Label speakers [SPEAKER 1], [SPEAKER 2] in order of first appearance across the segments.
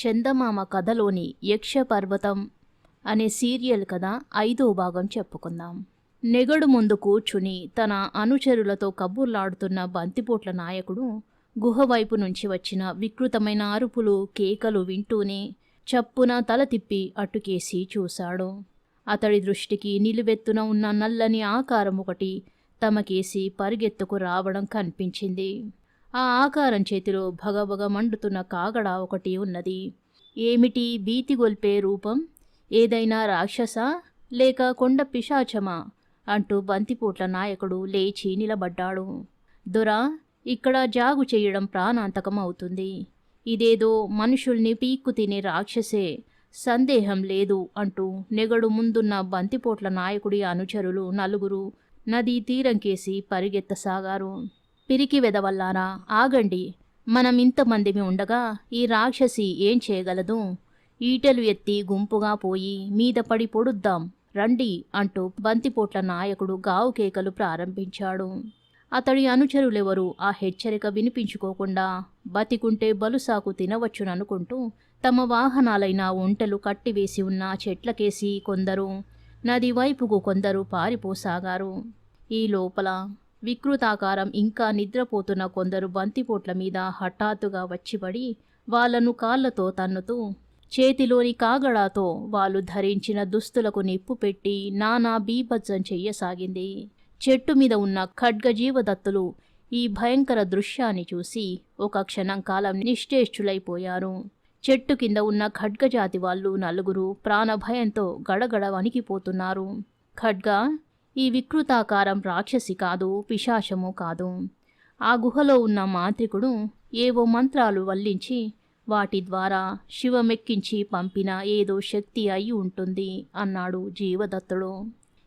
[SPEAKER 1] చందమామ కథలోని యక్ష పర్వతం అనే సీరియల్ కథ 5వ భాగం చెప్పుకుందాం. నెగడు ముందు కూర్చుని తన అనుచరులతో కబుర్లాడుతున్న బంతిపోట్ల నాయకుడు గుహవైపు నుంచి వచ్చిన వికృతమైన అరుపులు కేకలు వింటూనే చప్పున తల తిప్పి అటుకేసి చూశాడు. అతడి దృష్టికి నిలువెత్తున ఉన్న నల్లని ఆకారం ఒకటి తమకేసి పరిగెత్తుకు రావడం కనిపించింది. ఆ ఆకారం చేతిలో భగభగ మండుతున్న కాగడ ఒకటి ఉన్నది. ఏమిటి భీతిగొల్పే రూపం? ఏదైనా రాక్షసా లేక కొండ పిశాచమా అంటూ బంతిపోట్ల నాయకుడు లేచి నిలబడ్డాడు. దొరా, ఇక్కడ జాగు చేయడం ప్రాణాంతకం అవుతుంది. ఇదేదో మనుషుల్ని పీక్కు తినే రాక్షసే, సందేహం లేదు అంటూ నెగడు ముందున్న బంతిపోట్ల నాయకుడి అనుచరులు నలుగురు నదీ తీరంకేసి పరిగెత్తసాగారు. పిరికి వెదవల్లారా, ఆగండి. మనం ఇంతమందిమి ఉండగా ఈ రాక్షసి ఏం చేయగలదు? ఈటెలు ఎత్తి గుంపుగా పోయి మీద పడి పొడుద్దాం రండి అంటూ బంతిపోట్ల నాయకుడు గావు కేకలు ప్రారంభించాడు. అతడి అనుచరులెవరూ ఆ హెచ్చరిక వినిపించుకోకుండా బతికుంటే బలుసాకు తినవచ్చుననుకుంటూ తమ వాహనాలైన ఒంటెలు కట్టివేసి ఉన్న చెట్లకేసి కొందరు, నది వైపుకు కొందరు పారిపోసాగారు. ఈ లోపల వికృతాకారం ఇంకా నిద్రపోతున్న కొందరు బంతిపోట్ల మీద హఠాత్తుగా వచ్చిపడి వాళ్లను కాళ్లతో తన్నుతూ చేతిలోని కాగడాతో వాళ్ళు ధరించిన దుస్తులకు నిప్పు పెట్టి నానా బీభత్సం చెయ్యసాగింది. చెట్టు మీద ఉన్న ఖడ్గజీవదత్తులు ఈ భయంకర దృశ్యాన్ని చూసి ఒక క్షణం కాలం నిశ్చేష్టులైపోయారు. చెట్టు కింద ఉన్న ఖడ్గజాతి వాళ్ళు నలుగురు ప్రాణభయంతో గడగడ వణికిపోతున్నారు. ఖడ్గా, ఈ వికృతాకారం రాక్షసి కాదు, పిశాచము కాదు. ఆ గుహలో ఉన్న మాంత్రికుడు ఏవో మంత్రాలు వల్లించి వాటి ద్వారా శివమెక్కించి పంపిన ఏదో శక్తి అయి ఉంటుంది అన్నాడు జీవదత్తుడు.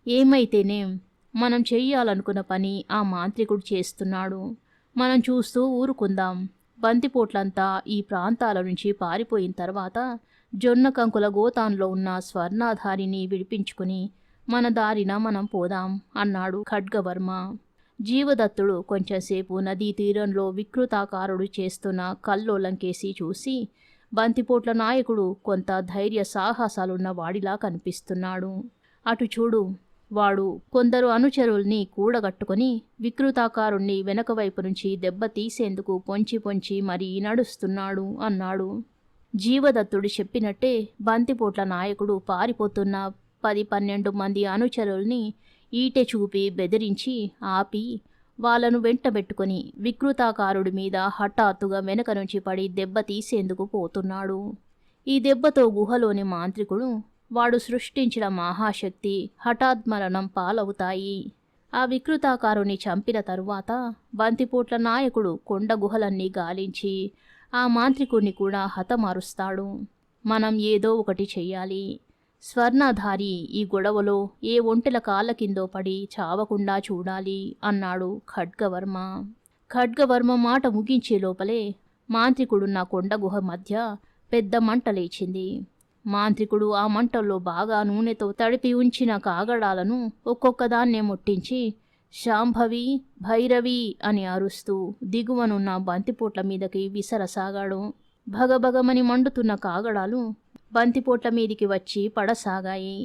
[SPEAKER 1] ఏమైతేనేం, మనం చెయ్యాలనుకున్న పని ఆ మాంత్రికుడు చేస్తున్నాడు. మనం చూస్తూ ఊరుకుందాం. బంతిపోట్లంతా ఈ ప్రాంతాల నుంచి పారిపోయిన తర్వాత జొన్న కంకుల గోతాన్లో ఉన్న స్వర్ణాధారిని విడిపించుకుని మన దారిన మనం పోదాం అన్నాడు ఖడ్గవర్మ. జీవదత్తుడు కొంచెంసేపు నదీ తీరంలో వికృతాకారుడు చేస్తున్న కల్లోలంకేసి చూసి బంతిపోట్ల నాయకుడు కొంత ధైర్య సాహసాలున్న వాడిలా కనిపిస్తున్నాడు. అటు చూడు, వాడు కొందరు అనుచరుల్ని కూడగట్టుకుని వికృతాకారుణ్ణి వెనక వైపు నుంచి దెబ్బ తీసేందుకు పొంచి పొంచి మరీ నడుస్తున్నాడు అన్నాడు. జీవదత్తుడు చెప్పినట్టే బంతిపోట్ల నాయకుడు పారిపోతున్న 10-12 మంది అనుచరుల్ని ఈటె చూపి బెదిరించి ఆపి వాళ్ళను వెంటబెట్టుకుని వికృతాకారుడి మీద హఠాత్తుగా వెనక నుంచి పడి దెబ్బ తీసేందుకు పోతున్నాడు. ఈ దెబ్బతో గుహలోని మాంత్రికుడు, వాడు సృష్టించిన మహాశక్తి హఠాత్మరణం పాలవుతాయి. ఆ వికృతాకారుని చంపిన తరువాత బంతిపోట్ల నాయకుడు కొండ గుహలన్నీ గాలించి ఆ మాంత్రికుడిని కూడా హతమారుస్తాడు. మనం ఏదో ఒకటి చెయ్యాలి. స్వర్ణధారి ఈ గొడవలో ఏ ఒంటెల కాళ్ళ కిందో పడి చావకుండా చూడాలి అన్నాడు ఖడ్గవర్మ. ఖడ్గవర్మ మాట ముగించే లోపలే మాంత్రికుడున్న కొండగుహ మధ్య పెద్ద మంట లేచింది. మాంత్రికుడు ఆ మంటల్లో బాగా నూనెతో తడిపి ఉంచిన కాగడాలను ఒక్కొక్కదాన్నే ముట్టించి శాంభవి, భైరవి అని అరుస్తూ దిగువనున్న బంతిపోట్ల మీదకి విసరసాగాడు. భగభగమని మండుతున్న కాగడాలు బంతిపోట్ల మీదికి వచ్చి పడసాగాయి.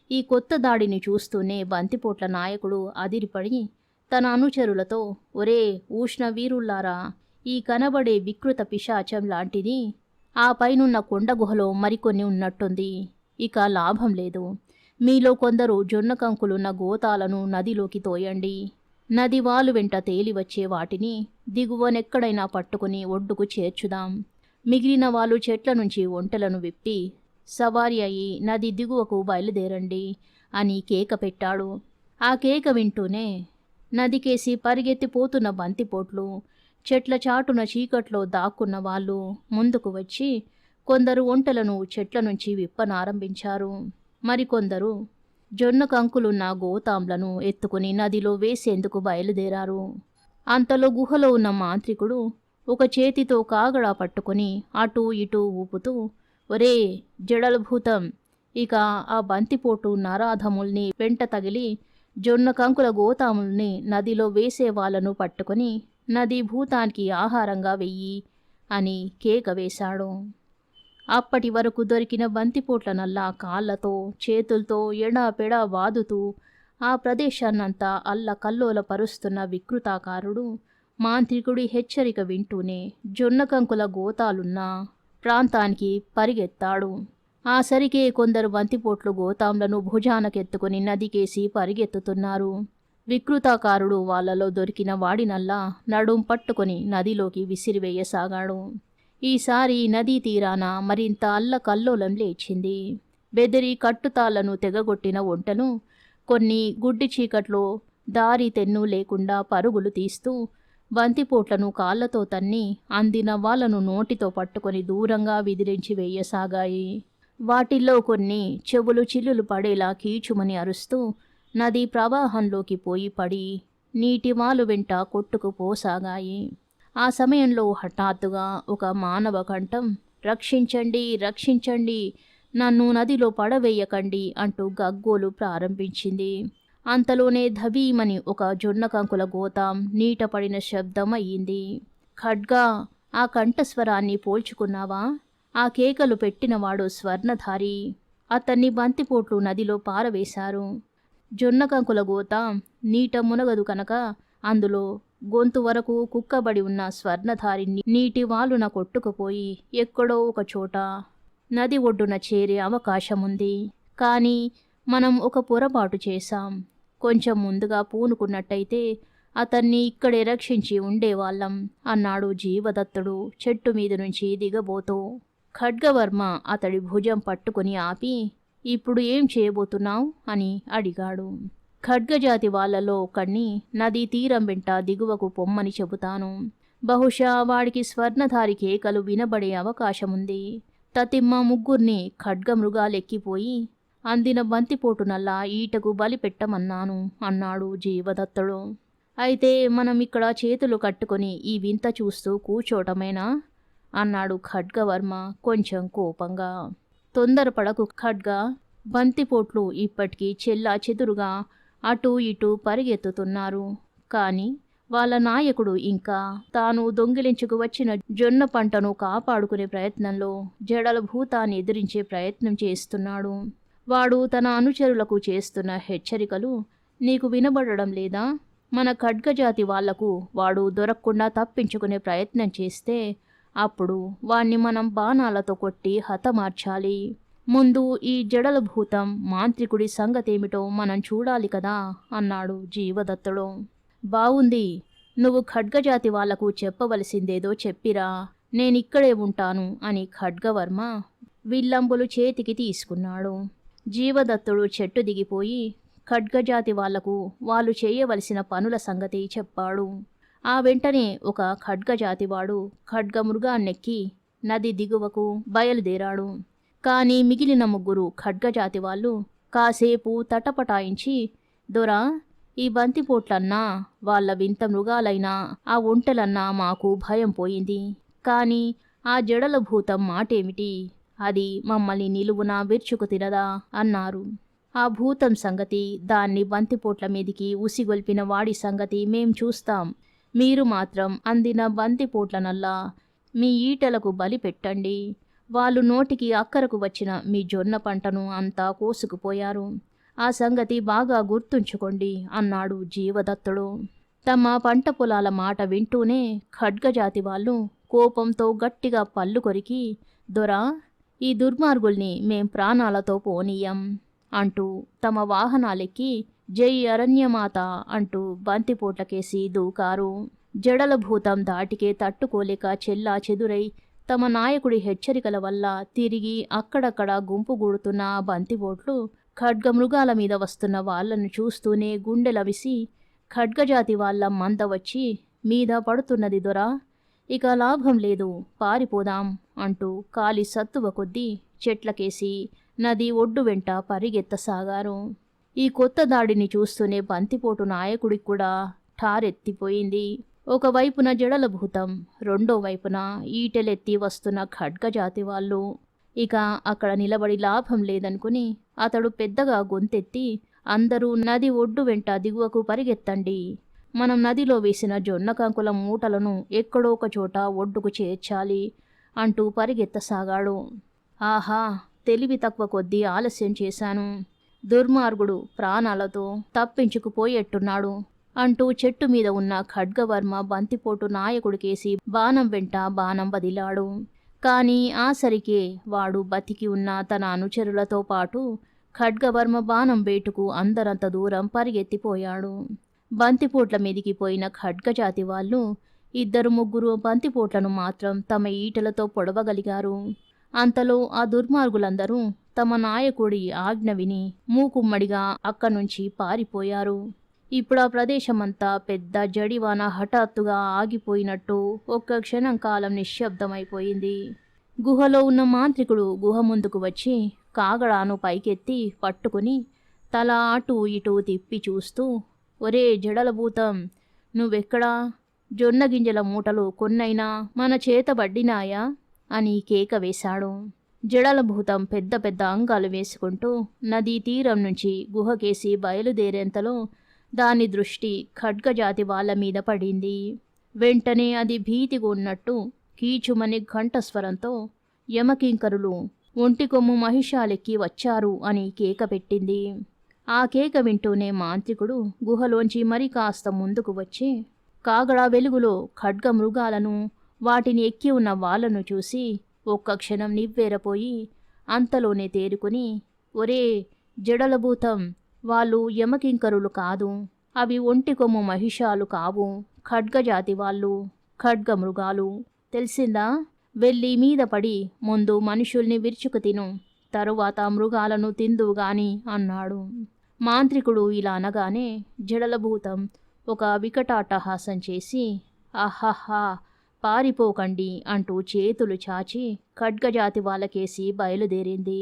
[SPEAKER 1] ఈ కొత్త దాడిని చూస్తూనే బంతిపోట్ల నాయకుడు అదిరిపడి తన అనుచరులతో, ఒరే ఊష్ణ వీరుల్లారా, ఈ కనబడే వికృత పిశాచం లాంటిది ఆ పైనున్న కొండ గుహలో మరికొన్ని ఉన్నట్టుంది. ఇక లాభం లేదు. మీలో కొందరు జొన్న కంకులున్న గోతాలను నదిలోకి తోయండి. నది వాలు వెంట తేలివచ్చే వాటిని దిగువనెక్కడైనా పట్టుకుని ఒడ్డుకు చేర్చుదాం. మిగిలిన వాళ్ళు చెట్ల నుంచి ఒంటెలను విప్పి సవారి అయి నది దిగువకు బయలుదేరండి అని కేక పెట్టాడు. ఆ కేక వింటూనే నదికేసి పరిగెత్తిపోతున్న బంతిపోట్లు, చెట్ల చాటున చీకట్లో దాక్కున్న వాళ్ళు ముందుకు వచ్చి కొందరు ఒంటెలను చెట్ల నుంచి విప్పనారంభించారు. మరికొందరు జొన్న కంకులున్న గోతాంలను ఎత్తుకుని నదిలో వేసేందుకు బయలుదేరారు. అంతలో గుహలో ఉన్న మాంత్రికుడు ఒక చేతితో కాగడా పట్టుకుని అటూ ఇటూ ఊపుతూ, ఒరే జడలభూతం, ఇక ఆ బంతిపోటు నరాధముల్ని వెంట తగిలి జొన్న కంకుల గోతాముల్ని నదిలో వేసే వాళ్ళను పట్టుకుని నదీ భూతానికి ఆహారంగా వెయ్యి అని కేక వేశాడు. అప్పటి వరకు దొరికిన బంతిపోట్లనల్లా కాళ్ళతో చేతులతో ఎడాపెడా వాదుతూ ఆ ప్రదేశాన్నంతా అల్లకల్లోలపరుస్తున్న వికృతాకారుడు మాంత్రికుడి హెచ్చరిక వింటూనే జొన్నకంకుల గోతాలున్న ప్రాంతానికి పరిగెత్తాడు. ఆ సరికే కొందరు బంతిపోట్లు గోతాంలను భుజానకెత్తుకుని నదికేసి పరిగెత్తుతున్నారు. వికృతాకారుడు వాళ్ళలో దొరికిన వాడినల్లా నడుం పట్టుకొని నదిలోకి విసిరివేయసాగాడు. ఈసారి నదీ తీరాన మరింత అల్లకల్లోలం లేచింది. బెదిరి కట్టుతాళ్లను తెగగొట్టిన ఒంటెలు కొన్ని గుడ్డి చీకట్లో దారి తెన్ను లేకుండా పరుగులు తీస్తూ బంతిపోట్లను కాళ్లతో తన్ని అందిన వాళ్ళను నోటితో పట్టుకొని దూరంగా విదిరించి వేయసాగాయి. వాటిల్లో కొన్ని చెవులు చిల్లులు పడేలా కీచుమని అరుస్తూ నదీ ప్రవాహంలోకి పోయి పడి నీటిమాలు వెంట కొట్టుకుపోసాగాయి. ఆ సమయంలో హఠాత్తుగా ఒక మానవ కంఠం రక్షించండి, రక్షించండి, నన్ను నదిలో పడవేయకండి అంటూ గగ్గోలు ప్రారంభించింది. అంతలోనే ధవీమని ఒక జొన్నకంకుల గోతాం నీటపడిన శబ్దం అయ్యింది. ఖడ్గా, ఆ కంఠస్వరాన్ని పోల్చుకున్నావా? ఆ కేకలు పెట్టినవాడు స్వర్ణధారి. అతన్ని బంతిపోట్లు నదిలో పారవేశారు. జొన్నకంకుల గోతాం నీట మునగదు కనుక అందులో గొంతు వరకు కుక్కబడి ఉన్న స్వర్ణధారి నీటి వాలున కొట్టుకుపోయి ఎక్కడో ఒక చోట నది ఒడ్డున చేరే అవకాశముంది. కానీ మనం ఒక పొరపాటు చేశాం. కొంచెం ముందుగా పూనుకున్నట్టయితే అతన్ని ఇక్కడే రక్షించి ఉండేవాళ్ళం అన్నాడు జీవదత్తుడు చెట్టు మీద నుంచి దిగబోతూ. ఖడ్గవర్మ అతడి భుజం పట్టుకుని ఆపి, ఇప్పుడు ఏం చేయబోతున్నావు అని అడిగాడు. ఖడ్గజాతి వాళ్లలో ఒకణ్ణి నదీ తీరం వెంట దిగువకు పొమ్మని చెబుతాను. బహుశా వాడికి స్వర్ణధారి కేకలు వినబడే అవకాశముంది. తతిమ్మ ముగ్గుర్ని ఖడ్గమృగాలెక్కిపోయి అందిన బంతిపోటునల్లా ఈటకు బలి పెట్టమన్నాను అన్నాడు జీవదత్తుడు. అయితే మనం ఇక్కడ చేతులు కట్టుకొని ఈ వింత చూస్తూ కూర్చోటమేనా అన్నాడు ఖడ్గవర్మ కొంచెం కోపంగా. తొందరపడకు ఖడ్గ, బంతిపోట్లు ఇప్పటికీ చెల్లా చెదురుగా అటూ ఇటూ పరిగెత్తుతున్నారు. కానీ వాళ్ళ నాయకుడు ఇంకా తాను దొంగిలించుకు వచ్చిన జొన్న పంటను కాపాడుకునే ప్రయత్నంలో జడల భూతాన్ని ఎదిరించే ప్రయత్నం చేస్తున్నాడు. వాడు తన అనుచరులకు చేస్తున్న హెచ్చరికలు నీకు వినబడడం లేదా? మన ఖడ్గజాతి వాళ్లకు వాడు దొరకకుండా తప్పించుకునే ప్రయత్నం చేస్తే అప్పుడు వాణ్ణి మనం బాణాలతో కొట్టి హతమార్చాలి. ముందు ఈ జడల భూతం మాంత్రికుడి సంగతేమిటో మనం చూడాలి కదా అన్నాడు జీవదత్తుడు. బావుంది, నువ్వు ఖడ్గజాతి వాళ్లకు చెప్పవలసిందేదో చెప్పిరా, నేనిక్కడే ఉంటాను అని ఖడ్గవర్మ విల్లంబులు చేతికి తీసుకున్నాడు. జీవదత్తుడు చెట్టు దిగిపోయి ఖడ్గజాతి వాళ్లకు వాళ్ళు చేయవలసిన పనుల సంగతి చెప్పాడు. ఆ వెంటనే ఒక ఖడ్గజాతివాడు ఖడ్గమృగాన్నెక్కి నది దిగువకు బయలుదేరాడు. కానీ మిగిలిన ముగ్గురు ఖడ్గజాతి వాళ్ళు కాసేపు తటపటాయించి, దొరా, ఈ బంతిపోట్లన్నా వాళ్ళ వింత మృగాలైనా ఆ ఒంటెలన్నా మాకు భయం పోయింది. కానీ ఆ జడల భూతం మాటేమిటి? అది మమ్మల్ని నిలువునా విరుచుకు తినదా అన్నారు. ఆ భూతం సంగతి, దాన్ని బంతిపోట్ల మీదికి ఉసిగొల్పిన వాడి సంగతి మేం చూస్తాం. మీరు మాత్రం అందిన బంతిపోట్లనల్లా మీ ఈటలకు బలి పెట్టండి. వాళ్ళు నోటికి అక్కరకు వచ్చిన మీ జొన్న పంటను అంతా కోసుకుపోయారు. ఆ సంగతి బాగా గుర్తుంచుకోండి అన్నాడు జీవదత్తుడు. తమ పంట పొలాల మాట వింటూనే ఖడ్గజాతి వాళ్ళు కోపంతో గట్టిగా పళ్ళు కొరికి, దొరా, ఈ దుర్మార్గుల్ని మేం ప్రాణాలతో పోనీయం అంటూ తమ వాహనాలెక్కి జై అరణ్యమాత అంటూ బంతిపోట్లకేసి దూకారు. జడల భూతం దాటికే తట్టుకోలేక చెల్లా చెదురై తమ నాయకుడి హెచ్చరికల వల్ల తిరిగి అక్కడక్కడ గుంపుగూడుతున్న బంతిపోట్లు ఖడ్గమృగాల మీద వస్తున్న వాళ్లను చూస్తూనే గుండెలవిసి, ఖడ్గజాతి వాళ్ళ మంద వచ్చి మీద పడుతున్నది దొరా, ఇక లాభం లేదు, పారిపోదాం అంటూ కాలి సత్తువ కొద్దీ చెట్లకేసి నది ఒడ్డు వెంట పరిగెత్తసాగారు. ఈ కొత్త దాడిని చూస్తూనే బంతిపోటు నాయకుడికి కూడా ఠారెత్తిపోయింది. ఒకవైపున జడల భూతం, రెండో వైపున ఈటెలెత్తి వస్తున్న ఖడ్గజాతి వాళ్ళు. ఇక అక్కడ నిలబడి లాభం లేదనుకుని అతడు పెద్దగా గొంతెత్తి, అందరూ నది ఒడ్డు వెంట దిగువకు పరిగెత్తండి. మనం నదిలో వేసిన జొన్న కంకుల మూటలను ఎక్కడో ఒక చోట ఒడ్డుకు చేర్చాలి అంటూ పరిగెత్తసాగాడు. ఆహా, తెలివి తక్కువ కొద్దీ ఆలస్యం చేశాను. దుర్మార్గుడు ప్రాణాలతో తప్పించుకుపోయేట్టున్నాడు అంటూ చెట్టు మీద ఉన్న ఖడ్గవర్మ బంతిపోటు నాయకుడికేసి బాణం వెంట బాణం వదిలాడు. కాని ఆసరికే వాడు బతికి ఉన్న తన అనుచరులతో పాటు ఖడ్గవర్మ బాణం వేటుకు అందరంత దూరం పరిగెత్తిపోయాడు. బంతిపోట్ల మీదికి పోయిన ఖడ్గజాతి వాళ్ళు 2-3 బంతిపోట్లను మాత్రం తమ ఈటలతో పొడవగలిగారు. అంతలో ఆ దుర్మార్గులందరూ తమ నాయకుడి ఆజ్ఞ విని మూకుమ్మడిగా అక్కడ్నుంచి పారిపోయారు. ఇప్పుడా ప్రదేశమంతా పెద్ద జడివాన హఠాత్తుగా ఆగిపోయినట్టు ఒక్క క్షణం కాలం నిశ్శబ్దమైపోయింది. గుహలో ఉన్న మాంత్రికుడు గుహ ముందుకు వచ్చి కాగడాను పైకెత్తి పట్టుకుని తల అటూ ఇటూ తిప్పి చూస్తూ, ఒరే జడలభూతం, నువ్వెక్కడా? జొన్న గింజల మూటలు కొన్నైనా మన చేతబడ్డినాయా అని కేక వేశాడు. జడలభూతం పెద్ద పెద్ద అంగాలు వేసుకుంటూ నదీ తీరం నుంచి గుహకేసి బయలుదేరేంతలో దాని దృష్టి ఖడ్గజాతి వాళ్ళ మీద పడింది. వెంటనే అది భీతిగా ఉన్నట్టు కీచుమని ఘంటస్వరంతో యమకింకరులు ఒంటికొమ్ము మహిషాలెక్కి వచ్చారు అని కేక పెట్టింది. ఆ కేక వింటూనే మాంత్రికుడు గుహలోంచి మరి కాస్త ముందుకు వచ్చి కాగడా వెలుగులో ఖడ్గ మృగాలను, వాటిని ఎక్కి ఉన్న వాళ్ళను చూసి ఒక్క క్షణం నివ్వెరపోయి అంతలోనే తేరుకుని, ఒరే జడలభూతం, వాళ్ళు యమకింకరులు కాదు, అవి ఒంటికొమ్ము మహిషాలు కావు, ఖడ్గజాతి వాళ్ళు, ఖడ్గ మృగాలు, తెలిసిందా? వెళ్ళి మీద పడి ముందు మనుషుల్ని విరుచుకు తిను, తరువాత మృగాలను తిందువుగాని అన్నాడు. మాంత్రికుడు ఇలా అనగానే జడలభూతం ఒక వికటాట్టహాసం చేసి, ఆహాహా, పారిపోకండి అంటూ చేతులు చాచి ఖడ్గజాతి వాళ్ళకేసి బయలుదేరింది.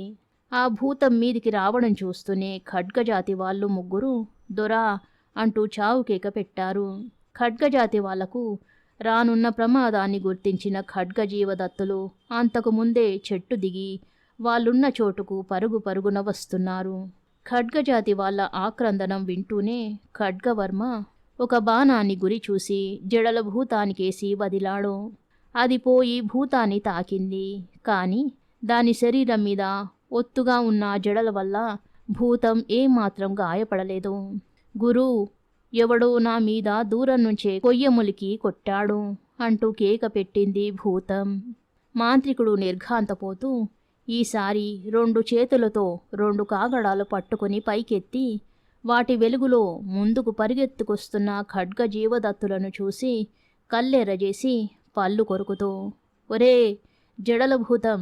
[SPEAKER 1] ఆ భూతం మీదికి రావడం చూస్తూనే ఖడ్గజాతి వాళ్ళు ముగ్గురు దొరా అంటూ చావు కేక పెట్టారు. ఖడ్గజాతి వాళ్లకు రానున్న ప్రమాదాన్ని గుర్తించిన ఖడ్గజీవదత్తులు అంతకు ముందే చెట్టు దిగి వాళ్ళున్న చోటుకు పరుగు పరుగున వస్తున్నారు. ఖడ్గజాతి వాళ్ళ ఆక్రందనం వింటూనే ఖడ్గవర్మ ఒక బాణాన్ని గురి చూసి జడల భూతానికేసి వదిలాడు. అది పోయి భూతాన్ని తాకింది. కాని దాని శరీరం మీద ఒత్తుగా ఉన్న జడల వల్ల భూతం ఏమాత్రం గాయపడలేదు. గురూ, ఎవడో నా మీద దూరం నుంచే కొయ్యములికి కొట్టాడు అంటూ కేక పెట్టింది భూతం. మాంత్రికుడు నిర్ఘాంతపోతూ ఈసారి 2 చేతులతో 2 కాగడాలు పట్టుకుని పైకెత్తి వాటి వెలుగులో ముందుకు పరిగెత్తుకొస్తున్న ఖడ్గ జీవదత్తులను చూసి కళ్ళెరజేసి పళ్ళు కొరుకుతూ, ఒరే జడలభూతం,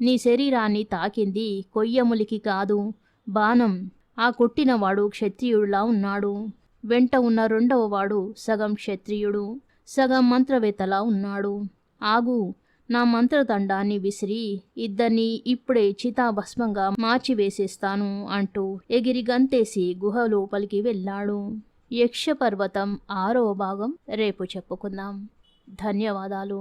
[SPEAKER 1] నీ శరీరాన్ని తాకింది కొయ్యములికి కాదు, బాణం. ఆ కొట్టినవాడు క్షత్రియుడిలా ఉన్నాడు. వెంట ఉన్న 2వ వాడు సగం క్షత్రియుడు, సగం మంత్రవేత్తలా ఉన్నాడు. ఆగు, నా మంత్రదండాన్ని విసిరి ఇద్దరిని ఇప్పుడే చితాభస్మంగా మార్చివేసేస్తాను అంటూ ఎగిరి గంతేసి గుహ లోపలికి వెళ్ళాడు. యక్షపర్వతం 6వ భాగం రేపు చెప్పుకుందాం. ధన్యవాదాలు.